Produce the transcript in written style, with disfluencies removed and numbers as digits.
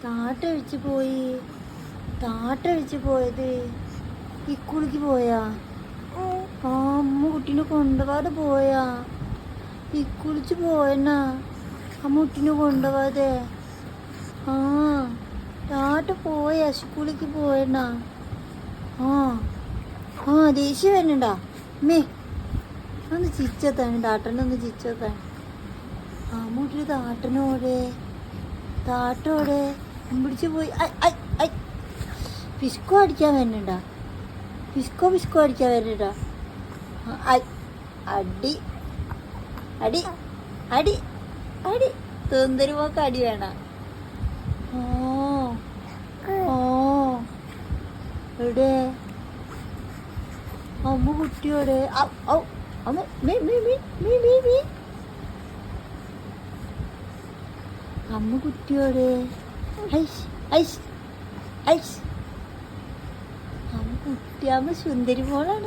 താട്ടഴിച്ച് പോയി. താട്ടഴിച്ച് പോയത് ഇക്കുളിക്ക് പോയാ? ആ അമ്മ കുട്ടീനെ കൊണ്ടുപോകാതെ പോയാ? ഇക്കുളിച്ച് പോയെന്നാ അമ്മ കുട്ടീനെ കൊണ്ടുപോകാതെ? ആ താട്ട പോയാ? സ്കൂളിലേക്ക് പോയെന്നാ? ആ ആ ദേഷ്യം വരുന്നുണ്ടാ അമ്മേ? ഒന്ന് ചിച്ചത്താണ് താട്ടനൊന്ന് ചിച്ചത്താണ്. അമ്മൂട്ടി താട്ടനോടെ താട്ടോടെ പിടിച്ച് പോയി. പിസ്കോ അടിക്കാൻ വരുന്നുണ്ടാ? പിസ്കോ അടിക്കാൻ വരുന്നുണ്ടാ? അടി അടി അടി അടി തൊന്തരുമൊക്കെ അടി വേണ. ഓ ഓ എവിടെ അമ്മ കുട്ടിയോടെ? അമ്മ അമ്മ കുട്ടിയോടെ? ഐസ് ഐസ് ഐസ് അമ്മ കുട്ടി. അമ്മ സുന്ദരി മോളാണ്.